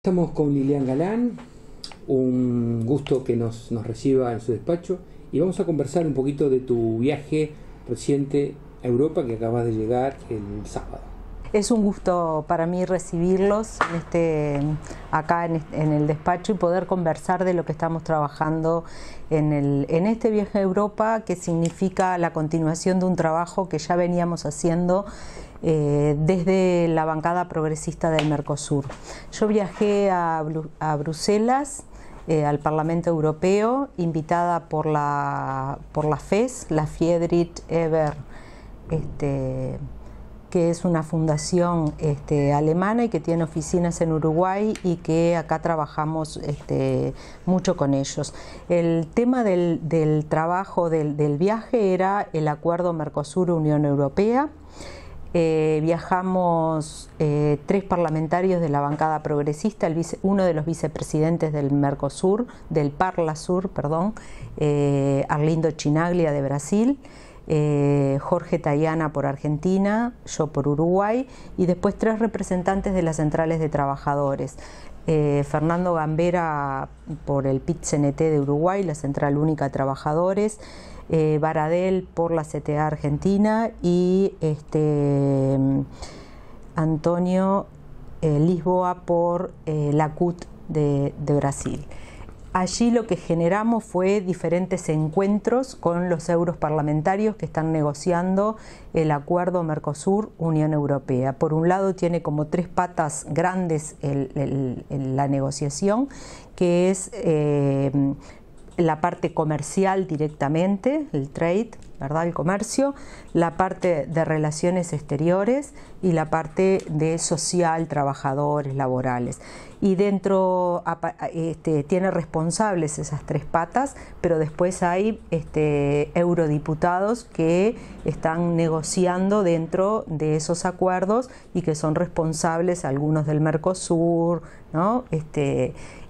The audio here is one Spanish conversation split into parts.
Estamos con Lilian Galán, un gusto que nos reciba en su despacho y vamos a conversar un poquito de tu viaje reciente a Europa que acabas de llegar el sábado. Es un gusto para mí recibirlos acá en el despacho y poder conversar de lo que estamos trabajando en este viaje a Europa, que significa la continuación de un trabajo que ya veníamos haciendo desde la bancada progresista del Mercosur. Yo viajé a Bruselas, al Parlamento Europeo, invitada por la FES, la Friedrich Ebert, que es una fundación alemana y que tiene oficinas en Uruguay y que acá trabajamos mucho con ellos. El tema del trabajo del viaje era el acuerdo Mercosur-Unión Europea. Viajamos 3 parlamentarios de la bancada progresista, uno de los vicepresidentes del Mercosur, del Parlasur, perdón, Arlindo Chinaglia de Brasil, Jorge Tayana por Argentina, yo por Uruguay, y después 3 representantes de las centrales de trabajadores. Fernando Gambera por el PIT-CNT de Uruguay, la Central Única de Trabajadores, Baradel por la CTA Argentina y Antonio Lisboa por la CUT de Brasil. Allí lo que generamos fue diferentes encuentros con los europarlamentarios que están negociando el acuerdo Mercosur-Unión Europea. Por un lado tiene como 3 patas grandes la negociación, que es la parte comercial directamente, el trade, ¿verdad? El comercio, la parte de relaciones exteriores y la parte de social, trabajadores, laborales. Y dentro tiene responsables esas 3 patas, pero después hay eurodiputados que están negociando dentro de esos acuerdos y que son responsables, algunos del Mercosur, ¿no?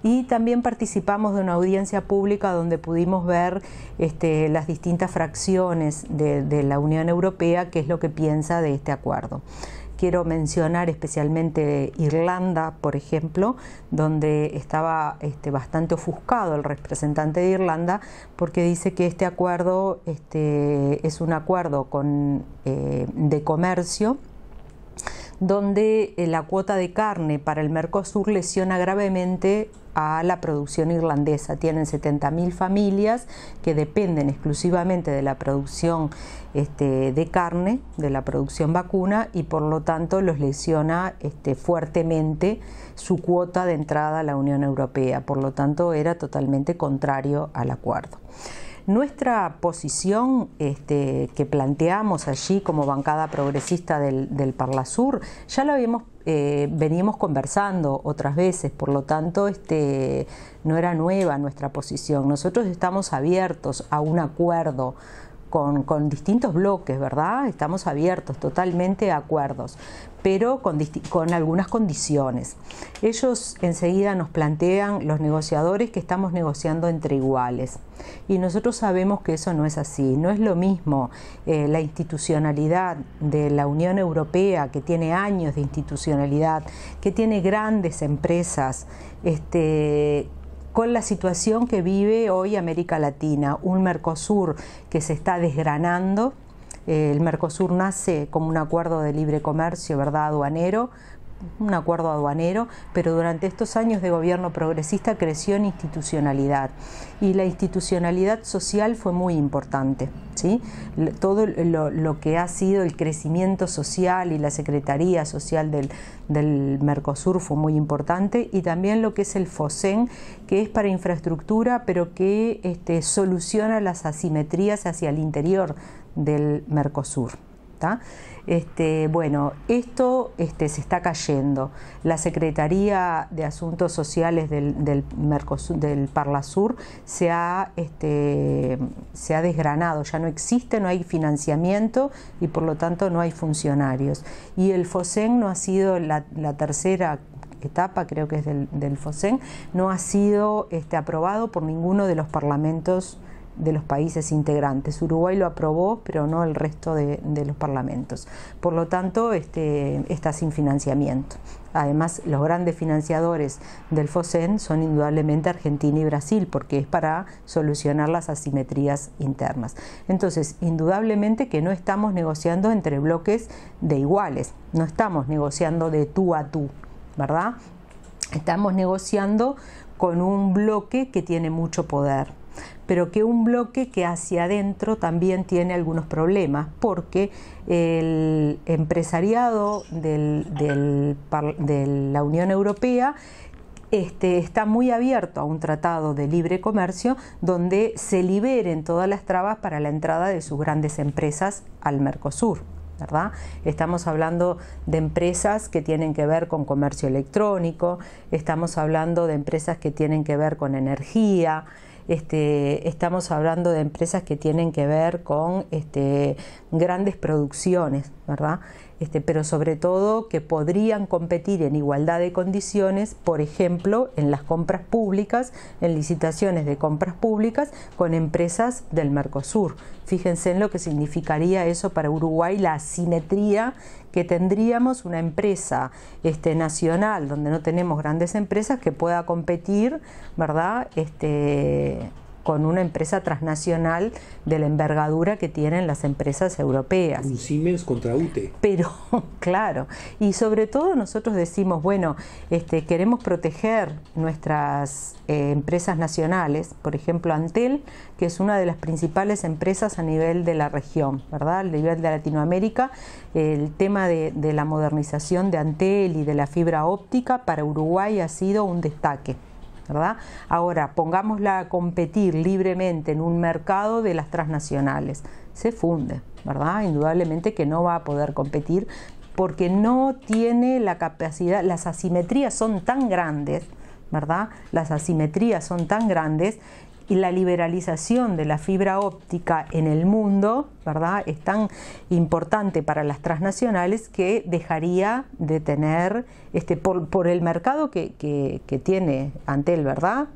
Y también participamos de una audiencia pública donde pudimos ver las distintas fracciones de la Unión Europea, qué es lo que piensa de este acuerdo. Quiero mencionar especialmente Irlanda, por ejemplo, donde estaba bastante ofuscado el representante de Irlanda, porque dice que este acuerdo es un acuerdo de comercio, donde la cuota de carne para el Mercosur lesiona gravemente a la producción irlandesa. Tienen 70.000 familias que dependen exclusivamente de la producción de carne, de la producción vacuna, y por lo tanto los lesiona fuertemente su cuota de entrada a la Unión Europea. Por lo tanto era totalmente contrario al acuerdo. Nuestra posición que planteamos allí como bancada progresista del Parlasur ya la veníamos conversando otras veces, por lo tanto no era nueva nuestra posición. Nosotros estamos abiertos a un acuerdo con distintos bloques, ¿verdad? Estamos abiertos totalmente a acuerdos, pero con algunas condiciones. Ellos enseguida nos plantean, los negociadores, que estamos negociando entre iguales. Y nosotros sabemos que eso no es así. No es lo mismo la institucionalidad de la Unión Europea, que tiene años de institucionalidad, que tiene grandes empresas, con la situación que vive hoy América Latina, un Mercosur que se está desgranando. El Mercosur nace como un acuerdo de libre comercio, ¿verdad?, aduanero, un acuerdo aduanero, pero durante estos años de gobierno progresista creció en institucionalidad, y la institucionalidad social fue muy importante, ¿sí? Todo lo que ha sido el crecimiento social y la Secretaría Social del Mercosur fue muy importante, y también lo que es el FOSEN, que es para infraestructura, pero que soluciona las asimetrías hacia el interior del Mercosur. Bueno, esto se está cayendo. La Secretaría de Asuntos Sociales del Parlasur se ha desgranado, ya no existe, no hay financiamiento y por lo tanto no hay funcionarios. Y el FOSEN no ha sido la tercera etapa, creo que es del FOSEN, no ha sido aprobado por ninguno de los parlamentos de los países integrantes. Uruguay lo aprobó, pero no el resto de los parlamentos. Por lo tanto, está sin financiamiento. Además, los grandes financiadores del FOSEN son indudablemente Argentina y Brasil, porque es para solucionar las asimetrías internas. Entonces, indudablemente que no estamos negociando entre bloques de iguales, no estamos negociando de tú a tú, ¿verdad? Estamos negociando con un bloque que tiene mucho poder, pero que un bloque que hacia adentro también tiene algunos problemas, porque el empresariado de la Unión Europea está muy abierto a un tratado de libre comercio donde se liberen todas las trabas para la entrada de sus grandes empresas al Mercosur, ¿verdad? Estamos hablando de empresas que tienen que ver con comercio electrónico, estamos hablando de empresas que tienen que ver con energía, estamos hablando de empresas que tienen que ver con grandes producciones, ¿verdad? Pero sobre todo que podrían competir en igualdad de condiciones, por ejemplo, en las compras públicas, en licitaciones de compras públicas con empresas del Mercosur. Fíjense en lo que significaría eso para Uruguay, la asimetría que tendríamos una empresa nacional, donde no tenemos grandes empresas, que pueda competir, ¿verdad?, con una empresa transnacional de la envergadura que tienen las empresas europeas. Un Siemens contra UTE. Pero, claro, y sobre todo nosotros decimos, bueno, queremos proteger nuestras empresas nacionales, por ejemplo Antel, que es una de las principales empresas a nivel de la región, ¿verdad?, a nivel de Latinoamérica. El tema de la modernización de Antel y de la fibra óptica para Uruguay ha sido un destaque, ¿verdad? Ahora, pongámosla a competir libremente en un mercado de las transnacionales. Se funde, ¿verdad? Indudablemente que no va a poder competir porque no tiene la capacidad, las asimetrías son tan grandes, ¿verdad? Las asimetrías son tan grandes y la liberalización de la fibra óptica en el mundo, ¿verdad?, es tan importante para las transnacionales que dejaría de tener, por el mercado que tiene Antel, ¿verdad?,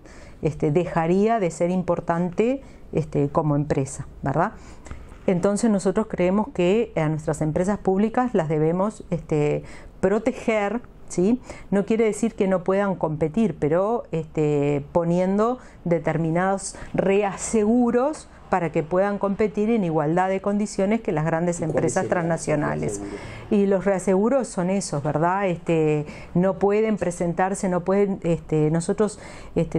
dejaría de ser importante como empresa, ¿verdad? Entonces nosotros creemos que a nuestras empresas públicas las debemos proteger, ¿sí? No quiere decir que no puedan competir, pero poniendo determinados reaseguros para que puedan competir en igualdad de condiciones que las grandes empresas transnacionales. Y los reaseguros son esos, ¿verdad? No pueden presentarse, no pueden, nosotros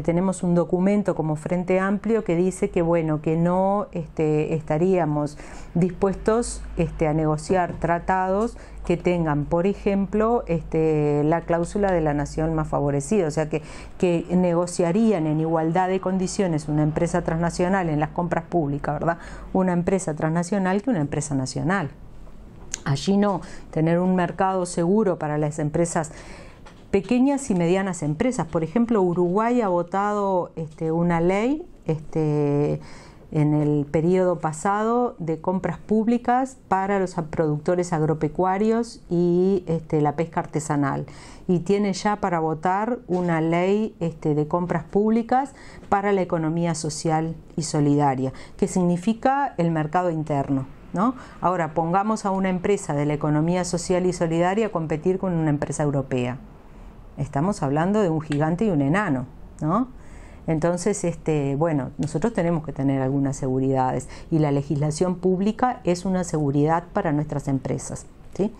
tenemos un documento como Frente Amplio que dice que, bueno, que no estaríamos dispuestos a negociar tratados que tengan, por ejemplo, la cláusula de la nación más favorecida, o sea, que negociarían en igualdad de condiciones una empresa transnacional en las compras públicas, ¿verdad?, una empresa transnacional que una empresa nacional. Allí no, tener un mercado seguro para las empresas, pequeñas y medianas empresas. Por ejemplo, Uruguay ha votado una ley en el periodo pasado de compras públicas para los productores agropecuarios y la pesca artesanal, y tiene ya para votar una ley de compras públicas para la economía social y solidaria, que significa el mercado interno, ¿no? Ahora, pongamos a una empresa de la economía social y solidaria a competir con una empresa europea. Estamos hablando de un gigante y un enano, ¿no? Entonces, bueno, nosotros tenemos que tener algunas seguridades y la legislación pública es una seguridad para nuestras empresas, ¿sí?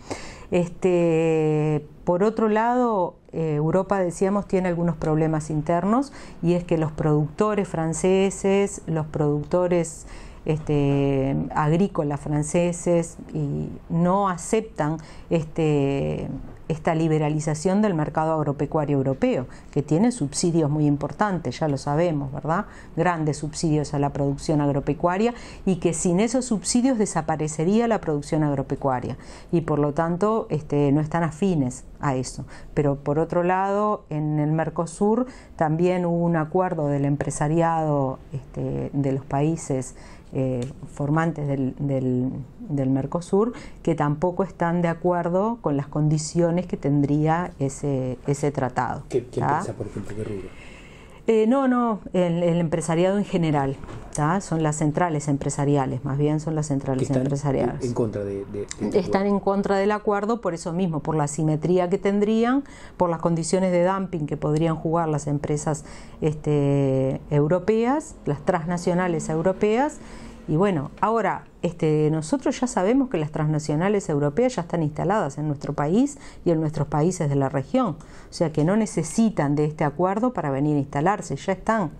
Por otro lado, Europa, decíamos, tiene algunos problemas internos, y es que los productores franceses, los productores agrícolas franceses no aceptan esta liberalización del mercado agropecuario europeo, que tiene subsidios muy importantes, ya lo sabemos, ¿verdad? Grandes subsidios a la producción agropecuaria, y que sin esos subsidios desaparecería la producción agropecuaria, y por lo tanto no están afines a eso. Pero por otro lado, en el Mercosur también hubo un acuerdo del empresariado de los países formantes del Mercosur, que tampoco están de acuerdo con las condiciones que tendría ese tratado. ¿Qué empresa, por ejemplo, qué rubro? No, el empresariado en general, ¿tá? Son las centrales empresariales, más bien son las centrales empresariales. En contra Están en contra del acuerdo por eso mismo, por la asimetría que tendrían, por las condiciones de dumping que podrían jugar las empresas europeas, las transnacionales europeas. Y bueno, ahora nosotros ya sabemos que las transnacionales europeas ya están instaladas en nuestro país y en nuestros países de la región, o sea que no necesitan de este acuerdo para venir a instalarse, ya están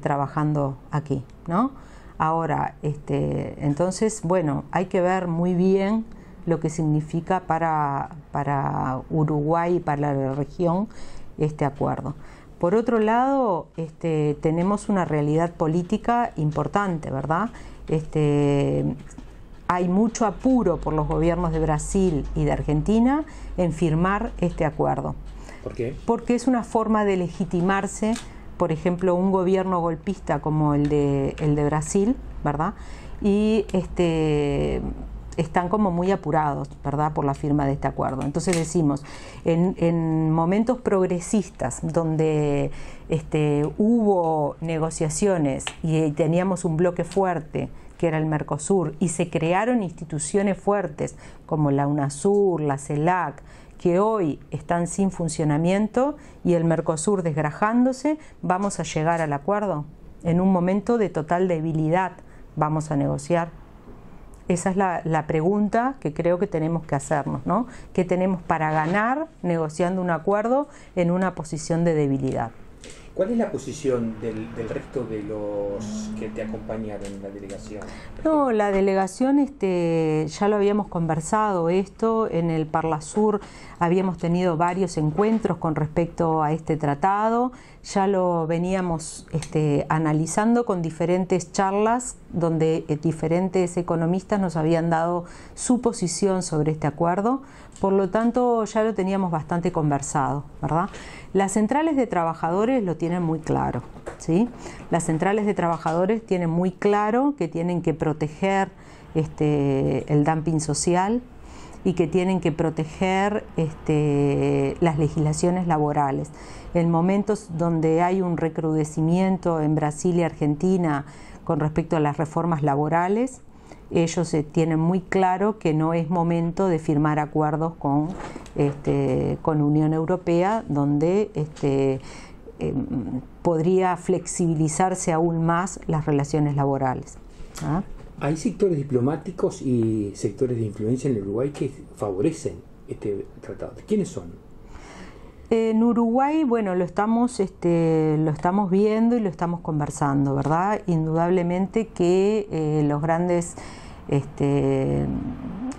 trabajando aquí, ¿no? Ahora, entonces, bueno, hay que ver muy bien lo que significa para Uruguay y para la región este acuerdo. Por otro lado, tenemos una realidad política importante, ¿verdad? Hay mucho apuro por los gobiernos de Brasil y de Argentina en firmar este acuerdo. ¿Por qué? Porque es una forma de legitimarse, por ejemplo, un gobierno golpista como el de Brasil, ¿verdad? Y están como muy apurados, ¿verdad?, por la firma de este acuerdo. Entonces decimos, en momentos progresistas donde hubo negociaciones y teníamos un bloque fuerte, que era el Mercosur, y se crearon instituciones fuertes como la UNASUR, la CELAC, que hoy están sin funcionamiento, y el Mercosur desgrajándose, ¿vamos a llegar al acuerdo? En un momento de total debilidad, ¿vamos a negociar? Esa es la pregunta que creo que tenemos que hacernos, ¿no? ¿Qué tenemos para ganar negociando un acuerdo en una posición de debilidad? ¿Cuál es la posición del resto de los que te acompañaron en la delegación? No, la delegación, ya lo habíamos conversado esto, en el Parlasur habíamos tenido varios encuentros con respecto a este tratado, ya lo veníamos analizando con diferentes charlas donde diferentes economistas nos habían dado su posición sobre este acuerdo, por lo tanto ya lo teníamos bastante conversado, ¿verdad? Las centrales de trabajadores lo tienen muy claro, ¿sí? Las centrales de trabajadores tienen muy claro que tienen que proteger el dumping social y que tienen que proteger las legislaciones laborales. En momentos donde hay un recrudecimiento en Brasil y Argentina con respecto a las reformas laborales, ellos tienen muy claro que no es momento de firmar acuerdos con Unión Europea, donde podría flexibilizarse aún más las relaciones laborales. ¿Ah? Hay sectores diplomáticos y sectores de influencia en el Uruguay que favorecen este tratado. ¿Quiénes son? En Uruguay, bueno, lo estamos viendo y lo estamos conversando, ¿verdad? Indudablemente que los grandes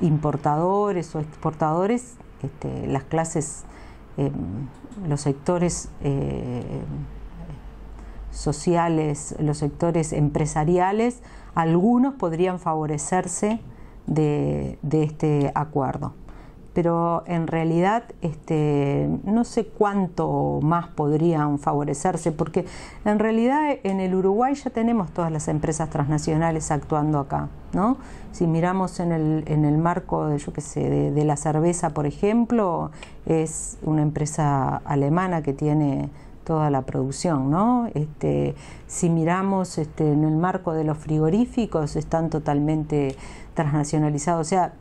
importadores o exportadores, las clases, los sectores sociales, los sectores empresariales, algunos podrían favorecerse de este acuerdo. Pero en realidad no sé cuánto más podrían favorecerse, porque en realidad en el Uruguay ya tenemos todas las empresas transnacionales actuando acá, ¿no? Si miramos en el marco de la cerveza, por ejemplo, es una empresa alemana que tiene toda la producción, ¿no? Si miramos en el marco de los frigoríficos, están totalmente transnacionalizados, o sea,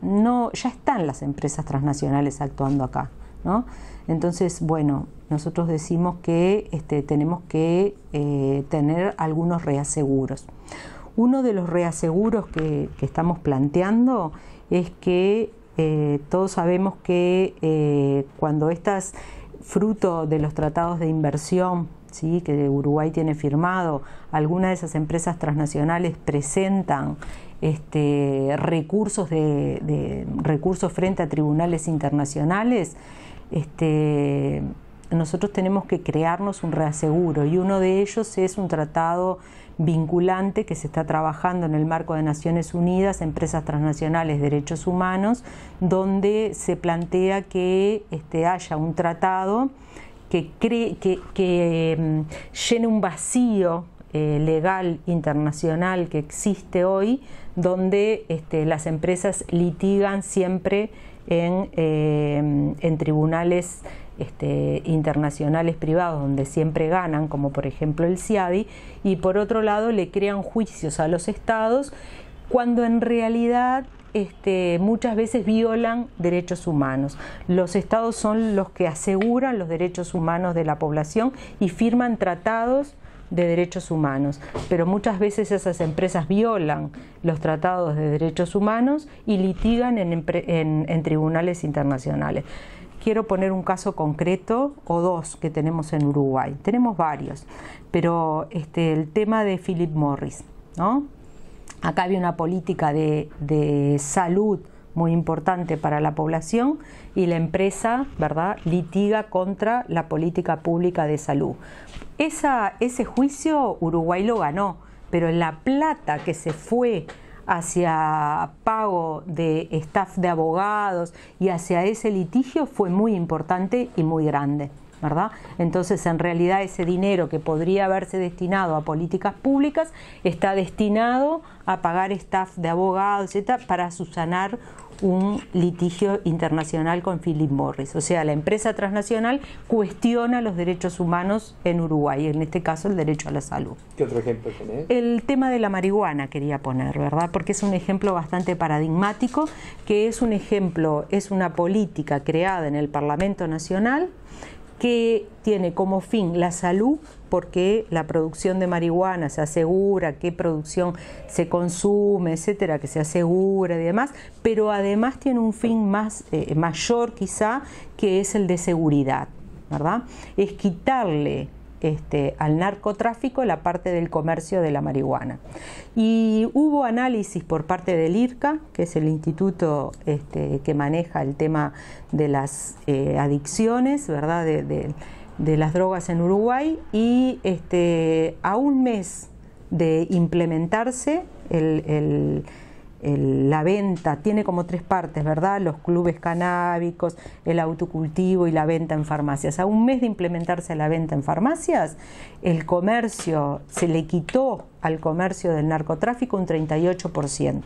ya están las empresas transnacionales actuando acá, ¿no? Entonces, bueno, nosotros decimos que tenemos que tener algunos reaseguros. Uno de los reaseguros que estamos planteando es que todos sabemos que cuando estas fruto de los tratados de inversión, ¿sí?, que Uruguay tiene firmado, algunas de esas empresas transnacionales presentan recursos frente a tribunales internacionales, nosotros tenemos que crearnos un reaseguro, y uno de ellos es un tratado vinculante que se está trabajando en el marco de Naciones Unidas, Empresas Transnacionales, Derechos Humanos, donde se plantea que haya un tratado que llene un vacío legal internacional que existe hoy, donde las empresas litigan siempre en tribunales internacionales privados donde siempre ganan, como por ejemplo el CIADI, y por otro lado le crean juicios a los estados cuando en realidad muchas veces violan derechos humanos. Los estados son los que aseguran los derechos humanos de la población y firman tratados de derechos humanos, pero muchas veces esas empresas violan los tratados de derechos humanos y litigan en tribunales internacionales. Quiero poner un caso concreto o dos que tenemos en Uruguay. Tenemos varios, pero el tema de Philip Morris, ¿no? Acá había una política de salud muy importante para la población y la empresa, ¿verdad?, litiga contra la política pública de salud. Ese juicio Uruguay lo ganó, pero la plata que se fue hacia pago de staff de abogados y hacia ese litigio fue muy importante y muy grande, ¿verdad? Entonces, en realidad, ese dinero que podría haberse destinado a políticas públicas está destinado a pagar staff de abogados, etc., para subsanar un litigio internacional con Philip Morris. O sea, la empresa transnacional cuestiona los derechos humanos en Uruguay, en este caso el derecho a la salud. ¿Qué otro ejemplo tenés? El tema de la marihuana quería poner, ¿verdad? Porque es un ejemplo bastante paradigmático, que es un ejemplo, es una política creada en el Parlamento Nacional que tiene como fin la salud, porque la producción de marihuana se asegura, qué producción se consume, etcétera, que se asegura y demás, pero además tiene un fin mayor quizá, que es el de seguridad, ¿verdad? Es quitarle al narcotráfico la parte del comercio de la marihuana. Y hubo análisis por parte del IRCA, que es el instituto que maneja el tema de las adicciones, ¿verdad?, de las drogas en Uruguay, y a un mes de implementarse la venta, tiene como tres partes, ¿verdad?, los clubes canábicos, el autocultivo y la venta en farmacias. A un mes de implementarse la venta en farmacias, el comercio, se le quitó al comercio del narcotráfico un 38%.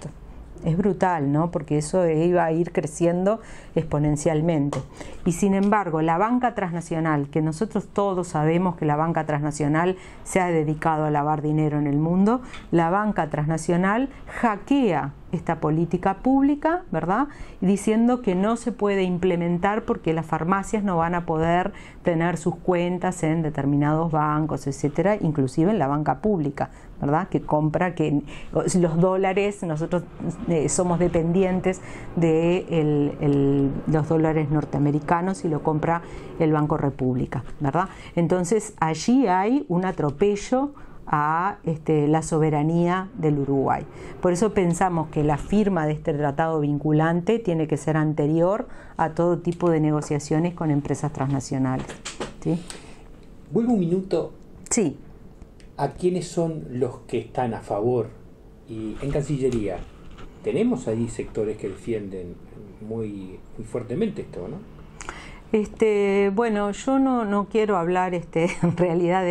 Es brutal, ¿no?, porque eso iba a ir creciendo exponencialmente. Y sin embargo, la banca transnacional, que nosotros todos sabemos que la banca transnacional se ha dedicado a lavar dinero en el mundo, la banca transnacional hackea esta política pública, ¿verdad?, diciendo que no se puede implementar porque las farmacias no van a poder tener sus cuentas en determinados bancos, etcétera, inclusive en la banca pública, ¿verdad?, que compra los dólares. Nosotros somos dependientes de los dólares norteamericanos y lo compra el Banco República, ¿verdad? Entonces allí hay un atropello a la soberanía del Uruguay. Por eso pensamos que la firma de este tratado vinculante tiene que ser anterior a todo tipo de negociaciones con empresas transnacionales, ¿sí? Vuelvo un minuto. Sí. ¿A quiénes son los que están a favor? Y en Cancillería, tenemos ahí sectores que defienden muy fuertemente esto, ¿no? Bueno, yo no quiero hablar en realidad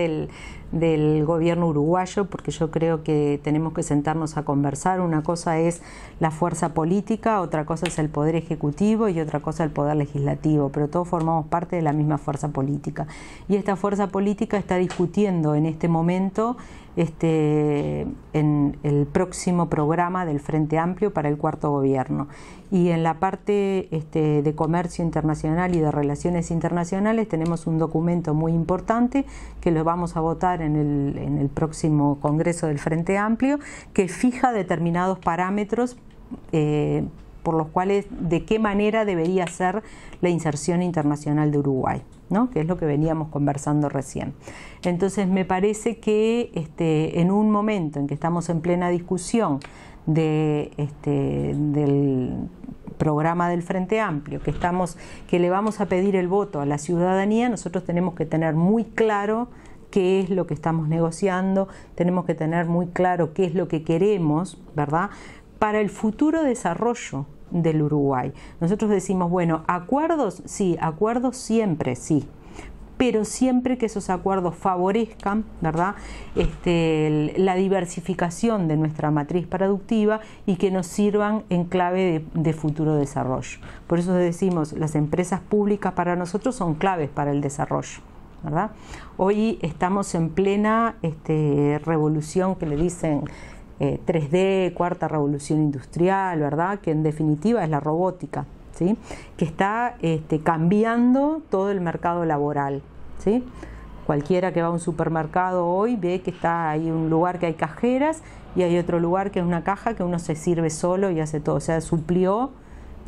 del gobierno uruguayo, porque yo creo que tenemos que sentarnos a conversar. Una cosa es la fuerza política, otra cosa es el poder ejecutivo y otra cosa el poder legislativo, pero todos formamos parte de la misma fuerza política. Y esta fuerza política está discutiendo en este momento en el próximo programa del Frente Amplio para el cuarto gobierno. Y en la parte de comercio internacional y de relaciones internacionales tenemos un documento muy importante que lo vamos a votar en el próximo Congreso del Frente Amplio, que fija determinados parámetros por los cuales de qué manera debería ser la inserción internacional de Uruguay, ¿no?, que es lo que veníamos conversando recién. Entonces me parece que en un momento en que estamos en plena discusión del programa del Frente Amplio, que le vamos a pedir el voto a la ciudadanía, nosotros tenemos que tener muy claro qué es lo que estamos negociando, tenemos que tener muy claro qué es lo que queremos, ¿verdad?, para el futuro desarrollo del Uruguay. Nosotros decimos, bueno, acuerdos, sí, acuerdos siempre, sí, pero siempre que esos acuerdos favorezcan, ¿verdad?, la diversificación de nuestra matriz productiva y que nos sirvan en clave de futuro desarrollo. Por eso decimos, las empresas públicas para nosotros son claves para el desarrollo, ¿verdad? Hoy estamos en plena revolución que le dicen 3D, cuarta revolución industrial, ¿verdad?, que en definitiva es la robótica, ¿sí?, que está cambiando todo el mercado laboral, ¿sí? Cualquiera que va a un supermercado hoy ve que está ahí un lugar que hay cajeras y hay otro lugar que es una caja que uno se sirve solo y hace todo, o sea, suplió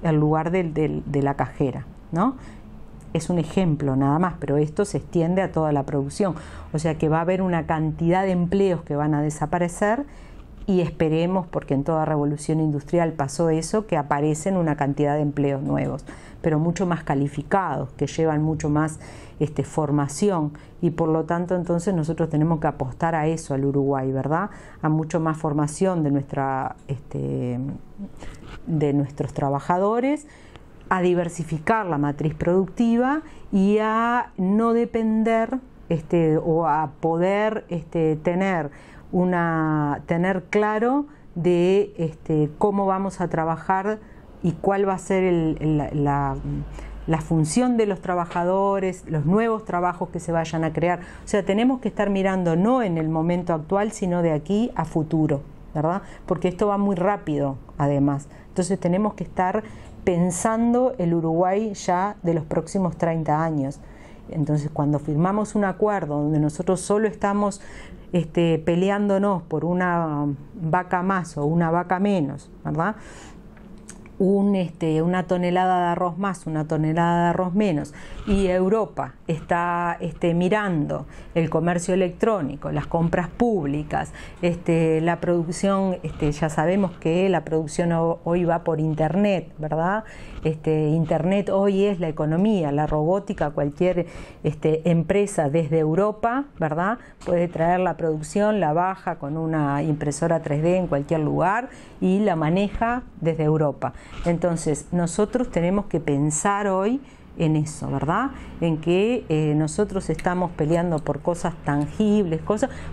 el lugar de la cajera, ¿no? Es un ejemplo nada más, pero esto se extiende a toda la producción, o sea que va a haber una cantidad de empleos que van a desaparecer. Y esperemos, porque en toda revolución industrial pasó eso, que aparecen una cantidad de empleos nuevos, pero mucho más calificados, que llevan mucho más formación, y por lo tanto entonces nosotros tenemos que apostar a eso, al Uruguay, ¿verdad?, a mucho más formación de nuestros trabajadores, a diversificar la matriz productiva y a no depender o a poder tener claro de cómo vamos a trabajar y cuál va a ser la función de los trabajadores, los nuevos trabajos que se vayan a crear. O sea, tenemos que estar mirando no en el momento actual, sino de aquí a futuro, ¿verdad? Porque esto va muy rápido, además. Entonces tenemos que estar pensando el Uruguay ya de los próximos 30 años. Entonces, cuando firmamos un acuerdo donde nosotros solo estamos peleándonos por una vaca más o una vaca menos, ¿verdad?, una tonelada de arroz más, una tonelada de arroz menos, y Europa está mirando el comercio electrónico, las compras públicas, la producción, ya sabemos que la producción hoy va por Internet, ¿verdad? Internet hoy es la economía, la robótica, cualquier empresa desde Europa, ¿verdad?, puede traer la producción, la baja con una impresora 3D en cualquier lugar y la maneja desde Europa. Entonces, nosotros tenemos que pensar hoy en eso, ¿verdad?, en que nosotros estamos peleando por cosas tangibles,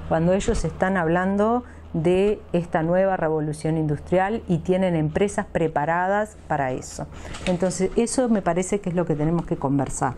cuando ellos están hablando de esta nueva revolución industrial y tienen empresas preparadas para eso. Entonces, eso me parece que es lo que tenemos que conversar.